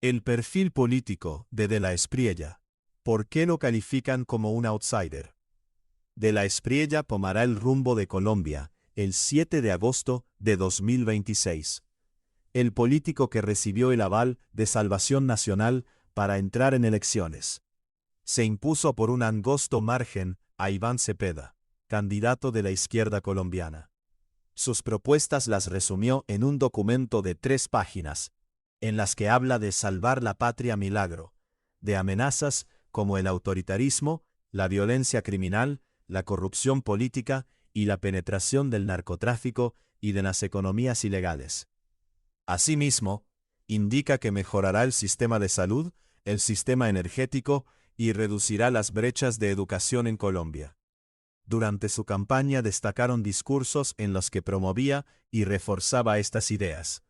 El perfil político de la Espriella. ¿Por qué lo califican como un outsider? De la Espriella tomará el rumbo de Colombia el 7 de agosto de 2026. El político que recibió el aval de Salvación Nacional para entrar en elecciones. Se impuso por un angosto margen a Iván Cepeda, candidato de la izquierda colombiana. Sus propuestas las resumió en un documento de 3 páginas, en las que habla de salvar la patria milagro, de amenazas como el autoritarismo, la violencia criminal, la corrupción política y la penetración del narcotráfico y de las economías ilegales. Asimismo, indica que mejorará el sistema de salud, el sistema energético y reducirá las brechas de educación en Colombia. Durante su campaña destacaron discursos en los que promovía y reforzaba estas ideas,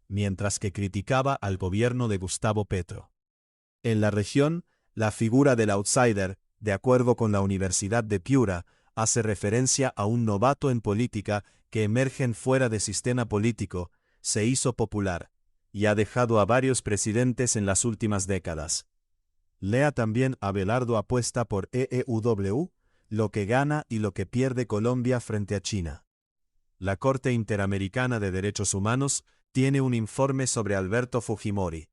mientras que criticaba al gobierno de Gustavo Petro. En la región, la figura del outsider, de acuerdo con la Universidad de Piura, hace referencia a un novato en política que emerge fuera del sistema político, se hizo popular, y ha dejado a varios presidentes en las últimas décadas. Lea también Abelardo apuesta por EEW, lo que gana y lo que pierde Colombia frente a China. La Corte Interamericana de Derechos Humanos tiene un informe sobre Alberto Fujimori,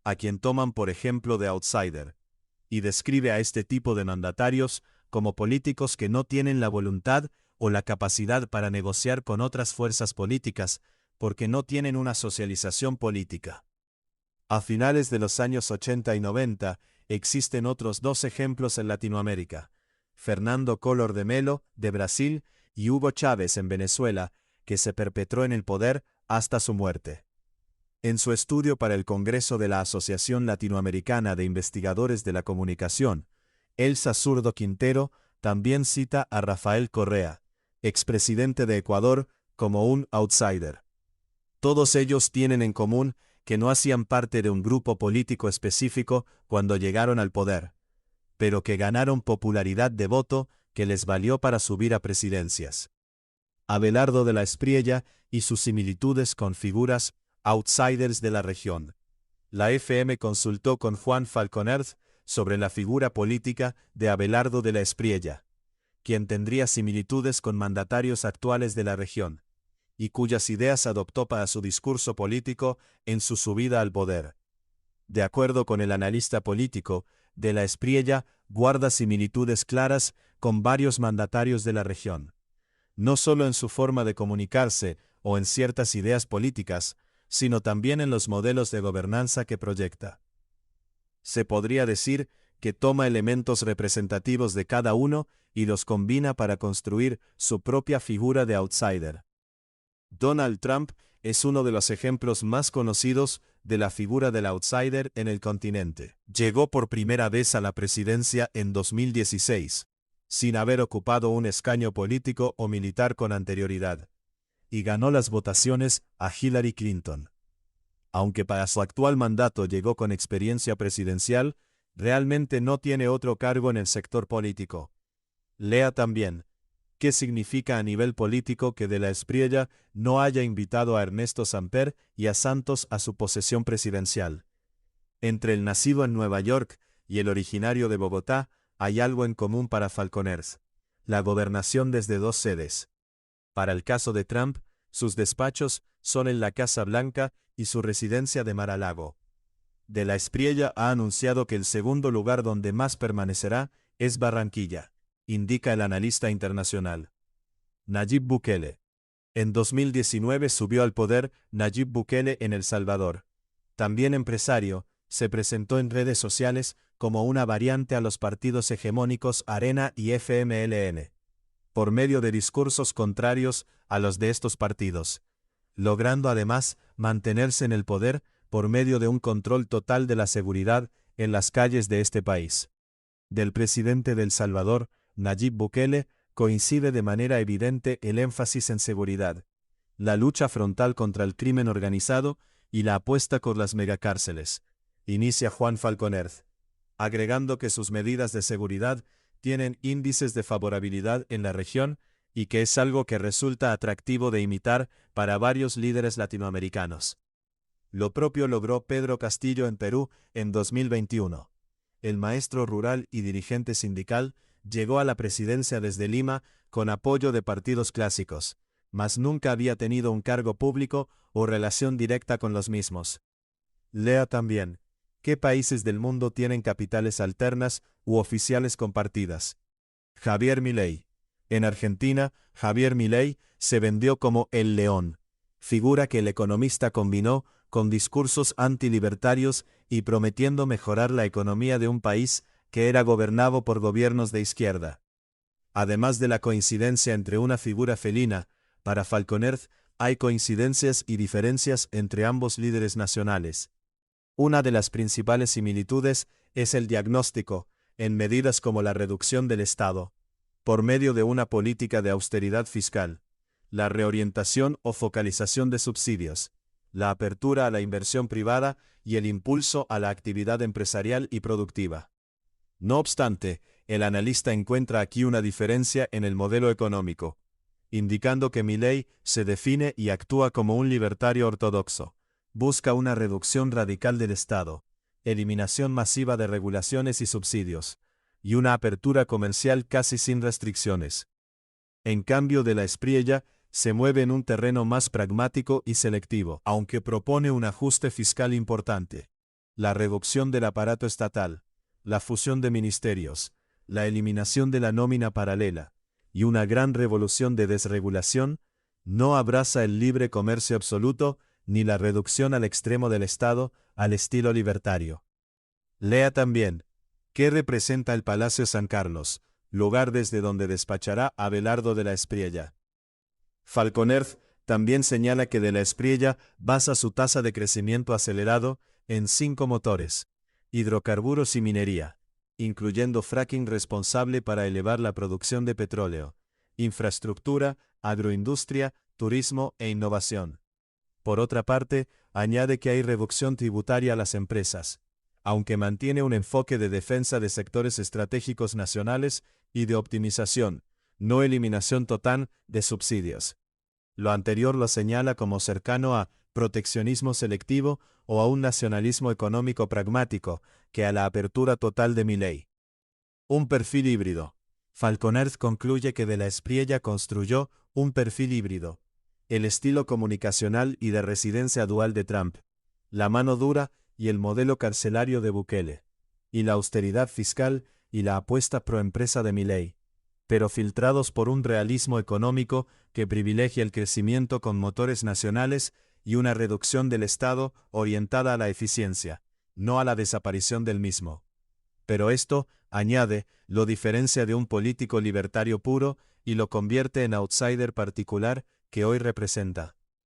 a quien toman por ejemplo de outsider, y describe a este tipo de mandatarios como políticos que no tienen la voluntad o la capacidad para negociar con otras fuerzas políticas, porque no tienen una socialización política. A finales de los años 80 y 90, existen otros 2 ejemplos en Latinoamérica: Fernando Collor de Mello, de Brasil, y Hugo Chávez en Venezuela, que se perpetró en el poder hasta su muerte. En su estudio para el Congreso de la Asociación Latinoamericana de Investigadores de la Comunicación, Elsa Zurdo Quintero también cita a Rafael Correa, expresidente de Ecuador, como un outsider. Todos ellos tienen en común que no hacían parte de un grupo político específico cuando llegaron al poder, pero que ganaron popularidad de voto que les valió para subir a presidencias. Abelardo de la Espriella y sus similitudes con figuras outsiders de la región. La FM consultó con Juan Falconer sobre la figura política de Abelardo de la Espriella, quien tendría similitudes con mandatarios actuales de la región, y cuyas ideas adoptó para su discurso político en su subida al poder. De acuerdo con el analista político, de la Espriella guarda similitudes claras con varios mandatarios de la región, no solo en su forma de comunicarse o en ciertas ideas políticas, sino también en los modelos de gobernanza que proyecta. Se podría decir que toma elementos representativos de cada uno y los combina para construir su propia figura de outsider. Donald Trump es uno de los ejemplos más conocidos de la figura del outsider en el continente. Llegó por primera vez a la presidencia en 2016, sin haber ocupado un escaño político o militar con anterioridad, y ganó las votaciones a Hillary Clinton. Aunque para su actual mandato llegó con experiencia presidencial, realmente no tiene otro cargo en el sector político. Lea también: ¿qué significa a nivel político que de la Espriella no haya invitado a Ernesto Samper y a Santos a su posesión presidencial? Entre el nacido en Nueva York y el originario de Bogotá, hay algo en común para Falconers: la gobernación desde 2 sedes. Para el caso de Trump, sus despachos son en la Casa Blanca y su residencia de Mar-a-Lago. De la Espriella ha anunciado que el segundo lugar donde más permanecerá es Barranquilla, indica el analista internacional. Nayib Bukele. En 2019 subió al poder Nayib Bukele en El Salvador. También empresario, se presentó en redes sociales como una variante a los partidos hegemónicos Arena y FMLN, por medio de discursos contrarios a los de estos partidos, logrando además mantenerse en el poder por medio de un control total de la seguridad en las calles de este país. Del presidente de El Salvador, Nayib Bukele, coincide de manera evidente el énfasis en seguridad, la lucha frontal contra el crimen organizado y la apuesta por las megacárceles, inicia Juan Falconer, agregando que sus medidas de seguridad tienen índices de favorabilidad en la región y que es algo que resulta atractivo de imitar para varios líderes latinoamericanos. Lo propio logró Pedro Castillo en Perú en 2021. El maestro rural y dirigente sindical llegó a la presidencia desde Lima con apoyo de partidos clásicos, mas nunca había tenido un cargo público o relación directa con los mismos. Lea también, ¿qué países del mundo tienen capitales alternas u oficiales compartidas? Javier Milei. En Argentina, Javier Milei se vendió como el león, figura que el economista combinó con discursos antilibertarios y prometiendo mejorar la economía de un país que era gobernado por gobiernos de izquierda. Además de la coincidencia entre una figura felina, para Falconer hay coincidencias y diferencias entre ambos líderes nacionales. Una de las principales similitudes es el diagnóstico, en medidas como la reducción del Estado, por medio de una política de austeridad fiscal, la reorientación o focalización de subsidios, la apertura a la inversión privada y el impulso a la actividad empresarial y productiva. No obstante, el analista encuentra aquí una diferencia en el modelo económico, indicando que Milei se define y actúa como un libertario ortodoxo. Busca una reducción radical del Estado, eliminación masiva de regulaciones y subsidios, y una apertura comercial casi sin restricciones. En cambio, de la Espriella se mueve en un terreno más pragmático y selectivo, aunque propone un ajuste fiscal importante, la reducción del aparato estatal, la fusión de ministerios, la eliminación de la nómina paralela, y una gran revolución de desregulación. No abraza el libre comercio absoluto ni la reducción al extremo del Estado al estilo libertario. Lea también, ¿qué representa el Palacio San Carlos, lugar desde donde despachará Abelardo de la Espriella? Falconer también señala que de la Espriella basa su tasa de crecimiento acelerado en 5 motores: hidrocarburos y minería, incluyendo fracking responsable para elevar la producción de petróleo, infraestructura, agroindustria, turismo e innovación. Por otra parte, añade que hay reducción tributaria a las empresas, aunque mantiene un enfoque de defensa de sectores estratégicos nacionales y de optimización, no eliminación total de subsidios. Lo anterior lo señala como cercano a proteccionismo selectivo o a un nacionalismo económico pragmático que a la apertura total de Milei. Un perfil híbrido. Falconer concluye que de la Espriella construyó un perfil híbrido: el estilo comunicacional y de residencia dual de Trump, la mano dura y el modelo carcelario de Bukele, y la austeridad fiscal y la apuesta pro-empresa de Milei, pero filtrados por un realismo económico que privilegia el crecimiento con motores nacionales y una reducción del Estado orientada a la eficiencia, no a la desaparición del mismo. Pero esto, añade, lo diferencia de un político libertario puro y lo convierte en outsider particular que hoy representa.